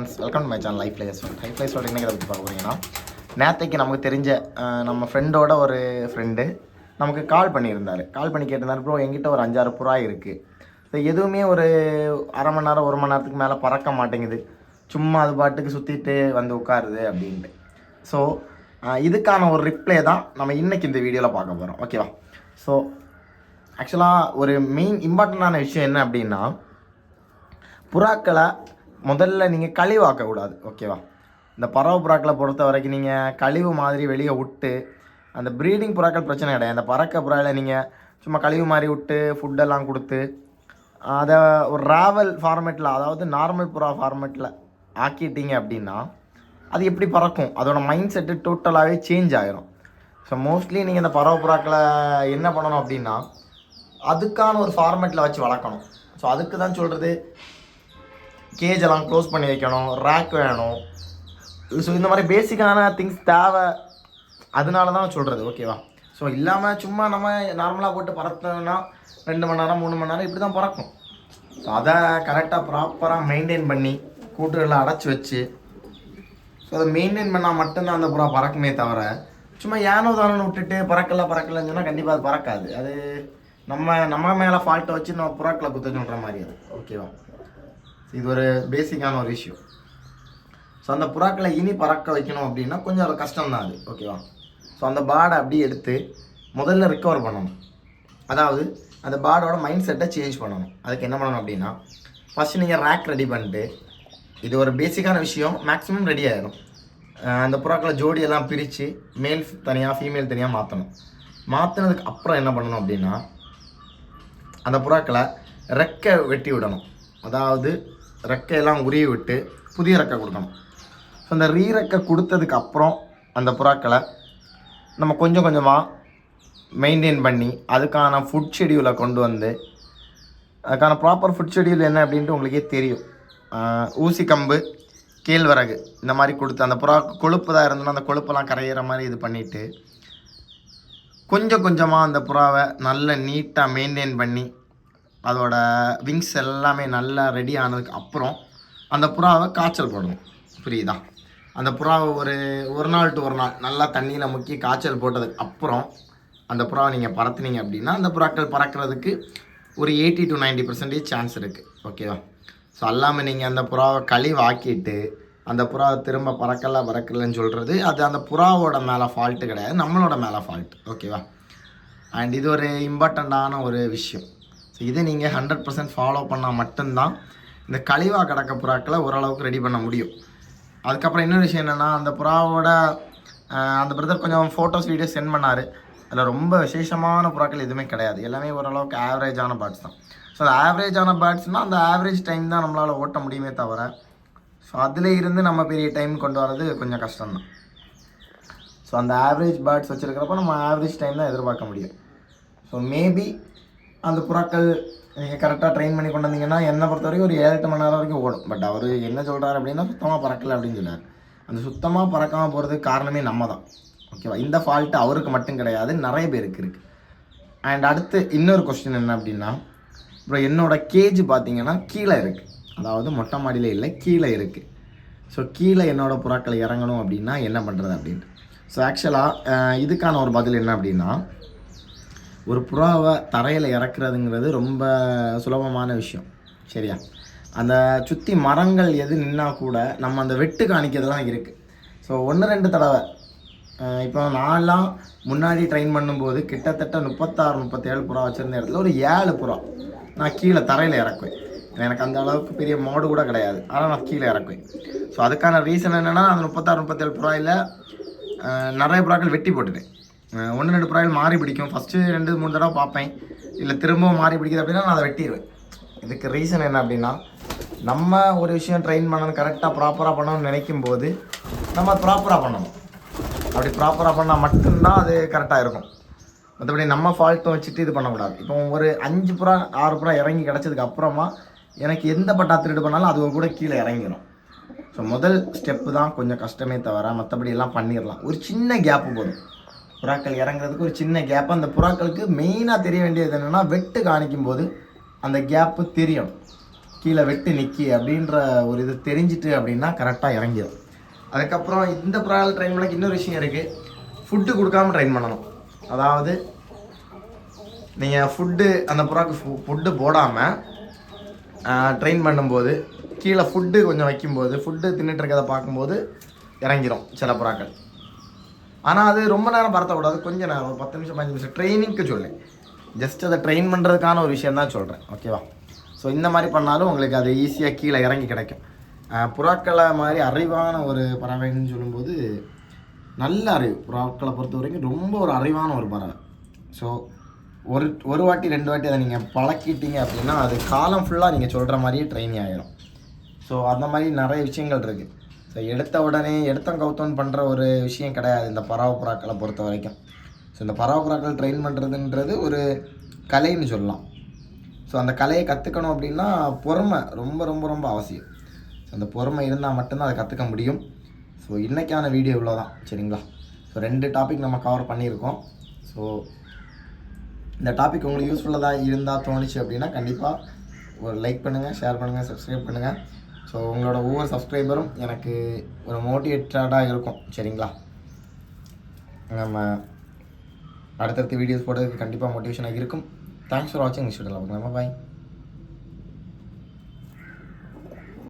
Welcome to my channel life life இன்றைக்கி அதை பற்றி பார்க்க போகிறீங்கன்னா நேற்றைக்கு நமக்கு தெரிஞ்ச நம்ம ஃப்ரெண்டோட ஒரு ஃப்ரெண்டு நமக்கு கால் பண்ணி கேட்டிருந்தார் ப்ரோ என்கிட்ட ஒரு 5-6 புறா இருக்குது. ஸோ எதுவுமே ஒரு அரை மணி நேரம் 1 மணி நேரத்துக்கு மேலே பறக்க மாட்டேங்குது, சும்மா அது பாட்டுக்கு சுற்றிட்டு வந்து உட்காருது அப்படின்ட்டு. ஸோ இதுக்கான ஒரு ரிப்ளை தான் நம்ம இன்றைக்கி இந்த வீடியோவில் பார்க்க போகிறோம். ஓகேவா? ஸோ ஆக்சுவலாக ஒரு மெயின் இம்பார்ட்டண்ட்டான விஷயம் என்ன அப்படின்னா, புறாக்களை முதல்ல நீங்கள் கழிவாக்கக்கூடாது. ஓகேவா? இந்த பறவை புறாக்களை பொறுத்த வரைக்கும் நீங்கள் கழிவு மாதிரி வெளியே விட்டு, அந்த ப்ரீடிங் புறாக்கள் பிரச்சனை கிடையாது. அந்த பறக்க புறாவில் நீங்கள் சும்மா கழிவு மாதிரி விட்டு ஃபுட்டெல்லாம் கொடுத்து அதை ஒரு ராவல் ஃபார்மேட்டில், அதாவது நார்மல் புறா ஃபார்மேட்டில் ஆக்கிட்டீங்க அப்படின்னா அது எப்படி பறக்கும், அதோட மைண்ட் செட்டு டோட்டலாகவே சேஞ்ச் ஆகிரும். ஸோ மோஸ்ட்லி நீங்கள் இந்த பறவை புறாக்களை என்ன பண்ணணும் அப்படின்னா அதுக்கான ஒரு ஃபார்மேட்டில் வச்சு வளர்க்கணும். ஸோ அதுக்கு தான் சொல்கிறது, கேஜெல்லாம் க்ளோஸ் பண்ணி வைக்கணும், ரேக் வேணும். ஸோ இந்த மாதிரி பேசிக்கான திங்ஸ் தேவை. அதனால தான் சொல்கிறது. ஓகேவா? ஸோ இல்லாமல் சும்மா நம்ம நார்மலாக போட்டு பறத்தோம்னா 2 மணி நேரம் 3 மணி நேரம் இப்படி தான் பறக்கும். ஸோ அதை கரெக்டாக ப்ராப்பராக மெயின்டைன் பண்ணி கூட்டுகளில் அடைச்சி வச்சு, ஸோ அதை மெயின்டைன் பண்ணால் மட்டும்தான் அந்த புறா பறக்குமே தவிர சும்மா ஏனோ தானோன்னு விட்டுட்டு பறக்கலன்னு சொன்னால் கண்டிப்பாக அது பறக்காது. அது நம்ம மேலே ஃபால்ட்டை வச்சு நம்ம புறாக்களை குத்த சொல்கிற மாதிரி அது. ஓகேவா? இது ஒரு பேசிக்கான ஒரு விஷயம். ஸோ அந்த புறாக்களை இனி பறக்க வைக்கணும் அப்படின்னா கொஞ்சம் அது கஷ்டம்தான் அது. ஓகேவா? ஸோ அந்த பேர்டை அப்படியே எடுத்து முதல்ல ரிக்கவர் பண்ணணும். அதாவது அந்த பேர்டோட மைண்ட் செட்டை சேஞ்ச் பண்ணணும். அதுக்கு என்ன பண்ணணும் அப்படின்னா, ஃபஸ்ட்டு நீங்கள் ரேக் ரெடி பண்ணிட்டு, இது ஒரு பேசிக்கான விஷயம், மேக்ஸிமம் ரெடி ஆகிடும். அந்த புறாக்களை ஜோடியெல்லாம் பிரித்து மேல் தனியாக ஃபீமேல் தனியாக மாற்றணும். மாற்றினதுக்கு அப்புறம் என்ன பண்ணணும் அப்படின்னா, அந்த புறாக்களை ரெக்கை வெட்டி விடணும். அதாவது ரெக்கையெல்லாம் உருவி விட்டு புதிய ரெக்கை கொடுக்கணும். ஸோ அந்த ரீரெக்கை கொடுத்ததுக்கு அப்புறம் அந்த புறாக்களை நம்ம கொஞ்சம் கொஞ்சமாக மெயின்டைன் பண்ணி அதுக்கான ஃபுட் ஷெடியூலை கொண்டு வந்து, அதுக்கான ப்ராப்பர் ஃபுட் ஷெடியூல் என்ன அப்படின்ட்டு உங்களுக்கே தெரியும். ஊசி கம்பு, கேழ்வரகு இந்த மாதிரி கொடுத்து, அந்த புறா கொழுப்பு தான் இருந்ததுன்னா அந்த கொழுப்பெல்லாம் கரையிற மாதிரி இது பண்ணிவிட்டு கொஞ்சம் கொஞ்சமாக அந்த புறாவை நல்ல நீட்டாக மெயின்டைன் பண்ணி அதோட விங்ஸ் எல்லாமே நல்லா ரெடி ஆனதுக்கு அப்புறம் அந்த புறாவை காய்ச்சல் போடணும். புரியுதா? அந்த புறாவை ஒரு நாள் டு ஒரு நாள் நல்லா தண்ணியில் முக்கி காய்ச்சல் போட்டதுக்கு அப்புறம் அந்த புறாவை நீங்கள் பறத்துனீங்க அப்படின்னா அந்த புறாக்கள் பறக்கிறதுக்கு ஒரு 80 to 90% சான்ஸ் இருக்குது. ஓகேவா? ஸோ எல்லாமே நீங்கள் அந்த புறாவை கழிவாக்கிட்டு அந்த புறாவை திரும்ப பறக்கலன்னு சொல்கிறது அது அந்த புறாவோட மேலே ஃபால்ட்டு கிடையாது, நம்மளோட மேலே ஃபால்ட். ஓகேவா? அண்ட் இது ஒரு இம்பார்ட்டண்ட்டான ஒரு விஷயம். ஸோ இதை நீங்கள் 100% ஃபாலோ பண்ணால் மட்டும்தான் இந்த கழிவாக கிடக்க புறாக்களை ஓரளவுக்கு ரெடி பண்ண முடியும். அதுக்கப்புறம் இன்னொரு விஷயம் என்னென்னா, அந்த புறாவோட அந்த பிரதர் கொஞ்சம் ஃபோட்டோஸ் வீடியோஸ் சென்ட் பண்ணார். அதில் ரொம்ப விசேஷமான புறாக்கள் எதுவுமே கிடையாது, எல்லாமே ஓரளவுக்கு ஆவரேஜான பேர்ட்ஸ் தான். ஸோ அந்த ஆவரேஜான பேர்ட்ஸ்னால் அந்த ஆவரேஜ் டைம் தான் நம்மளால் ஓட்ட முடியுமே தவிர, ஸோ அதில் இருந்து நம்ம பெரிய டைம் கொண்டு வரது கொஞ்சம் கஷ்டம்தான். ஸோ அந்த ஆவரேஜ் பேர்ட்ஸ் வச்சுருக்கிறப்ப நம்ம ஆவரேஜ் டைம் தான் எதிர்பார்க்க முடியும். ஸோ மேபி அந்த புறாக்கள் நீங்கள் கரெக்டாக ட்ரெயின் பண்ணி கொண்டு வந்தீங்கன்னா என்னை பொறுத்த வரைக்கும் ஒரு 7-8 மணி நேரம் வரைக்கும் ஓடும். பட் அவர் என்ன சொல்கிறார் அப்படின்னா சுத்தமாக பறக்கலை அப்படின்னு சொன்னார். அந்த சுத்தமாக பறக்காமல் போகிறதுக்கு காரணமே நம்ம தான். ஓகேவா? இந்த ஃபால்ட்டு அவருக்கு மட்டும் கிடையாது, நிறைய பேருக்கு இருக்குது. அண்ட் அடுத்து இன்னொரு கொஸ்டின் என்ன அப்படின்னா, அப்புறம் என்னோடய கேஜ் பார்த்தீங்கன்னா கீழே இருக்குது, அதாவது மொட்டை மாடியில் இல்லை, கீழே இருக்குது. ஸோ கீழே என்னோடய புறாக்களை இறங்கணும் அப்படின்னா என்ன பண்ணுறது அப்படின்ட்டு. ஸோ ஆக்சுவலாக இதுக்கான ஒரு பதில் என்ன அப்படின்னா, ஒரு புறாவை தரையில் இறக்குறதுங்கிறது ரொம்ப சுலபமான விஷயம். சரியா? அந்த சுற்றி மரங்கள் எது நின்னால் கூட நம்ம அந்த வெட்டு காணிக்கிறதுலாம் இருக்குது. ஸோ 1-2 தடவை இப்போ நான்லாம் முன்னாடி ட்ரெயின் பண்ணும்போது கிட்டத்தட்ட 36-37 புறா வச்சுருந்த இடத்துல ஒரு 7 புறா நான் கீழே தரையில் இறக்குவேன். எனக்கு அந்த அளவுக்கு பெரிய மோடு கூட கிடையாது, ஆனால் நான் கீழே இறக்குவேன். ஸோ அதுக்கான ரீசன் என்னென்னா, அந்த 36-37 புறாயில் நிறைய புறாக்கள் வெட்டி போட்டுட்டேன். 1-2 புறாக்கள் மாறி பிடிக்கும். ஃபஸ்ட்டு 2-3 தடவை பார்ப்பேன், இல்லை திரும்பவும் மாறி பிடிக்குது அப்படின்னா நான் அதை வெட்டிடுவேன். இதுக்கு ரீசன் என்ன அப்படின்னா, நம்ம ஒரு விஷயம் ட்ரெயின் பண்ணணும், கரெக்டாக ப்ராப்பராக பண்ணணும்னு நினைக்கும் போது நம்ம ப்ராப்பராக பண்ணணும். அப்படி ப்ராப்பராக பண்ணால் மட்டும்தான் அது கரெக்டாக இருக்கும். மற்றபடி நம்ம ஃபால்ட்டும் வச்சுட்டு இது பண்ணக்கூடாது. இப்போ ஒரு 5 புறா 6 புறா இறங்கி கிடச்சதுக்கு அப்புறமா எனக்கு எந்த பட்டா திருடு பண்ணாலும் அது கூட கீழே இறங்கிடும். ஸோ முதல் ஸ்டெப்பு தான் கொஞ்சம் கஷ்டமே தவிர மற்றபடி எல்லாம் பண்ணிடலாம். ஒரு சின்ன கேப்பு போதும் புறாக்கள் இறங்குறதுக்கு, ஒரு சின்ன கேப்பு. அந்த புறாக்களுக்கு மெயினாக தெரிய வேண்டியது என்னென்னா, வெட்டு காணிக்கும் போது அந்த கேப்பு தெரியணும். கீழே வெட்டு நிற்கி அப்படின்ற ஒரு இது தெரிஞ்சிட்டு அப்படின்னா கரெக்டாக இறங்கிடும். அதுக்கப்புறம் இந்த புறாக்கள் ட்ரெயின் பண்ணக்கு இன்னொரு விஷயம் இருக்குது, ஃபுட்டு கொடுக்காமல் ட்ரெயின் பண்ணணும். அதாவது நீங்கள் ஃபுட்டு அந்த புறாக்கு ஃபுட்டு போடாமல் ட்ரெயின் பண்ணும்போது கீழே ஃபுட்டு கொஞ்சம் வைக்கும்போது ஃபுட்டு தின்னுட்டு இருக்கிறத பார்க்கும்போது இறங்கிடும் சில புறாக்கள். ஆனால் அது ரொம்ப நேரம் பறத்தக்கூடாது, கொஞ்சம் நேரம், ஒரு 10 நிமிஷம் 15 நிமிஷம் ட்ரைனிங்க்கு சொல்லு, ஜஸ்ட் அதை ட்ரெயின் பண்ணுறதுக்கான ஒரு விஷயம் தான் சொல்கிறேன், ஓகேவா? ஸோ இந்த மாதிரி பண்ணாலும் உங்களுக்கு அது ஈஸியாக கீழே இறங்கி கிடைக்கும். புறாக்களை மாதிரி அறிவான ஒரு பறவைன்னு சொல்லும்போது நல்ல அறிவு, புறாக்களை பொறுத்த வரைக்கும் ரொம்ப ஒரு அறிவான ஒரு பறவை. ஸோ ஒரு வாட்டி 2 வாட்டி அதை நீங்கள் பழக்கிட்டீங்க அப்படின்னா அது காலம் ஃபுல்லாக நீங்கள் சொல்கிற மாதிரியே ட்ரெயினிங் ஆகிடும். ஸோ அந்த மாதிரி நிறைய விஷயங்கள் இருக்குது. ஸோ எடுத்த உடனே எடுத்தம் கவுத்தோன்னு பண்ணுற ஒரு விஷயம் கிடையாது இந்த பறவை புறாக்களை பொறுத்த வரைக்கும். ஸோ இந்த பறவை புறாக்கள் ட்ரெயின் பண்ணுறதுன்றது ஒரு கலைன்னு சொல்லலாம். ஸோ அந்த கலையை கற்றுக்கணும் அப்படின்னா பொறுமை ரொம்ப ரொம்ப ரொம்ப அவசியம். ஸோ அந்த பொறுமை இருந்தால் மட்டும்தான் அதை கற்றுக்க முடியும். ஸோ இன்றைக்கான வீடியோ இவ்வளோ தான், சரிங்களா? ஸோ 2 டாபிக் நம்ம கவர் பண்ணியிருக்கோம். ஸோ இந்த டாபிக் உங்களுக்கு யூஸ்ஃபுல்லாக இருந்தால் தோணுச்சு அப்படின்னா கண்டிப்பாக ஒரு லைக் பண்ணுங்கள், ஷேர் பண்ணுங்கள், சப்ஸ்கிரைப் பண்ணுங்கள். ஸோ உங்களோட ஒவ்வொரு சப்ஸ்கிரைபரும் எனக்கு ஒரு மோட்டிவேட்டடாக இருக்கும், சரிங்களா? நம்ம அடுத்தடுத்த வீடியோஸ் போடுறதுக்கு கண்டிப்பாக மோட்டிவேஷனாக இருக்கும். தேங்க்ஸ் ஃபார் வாட்சிங். பாய்.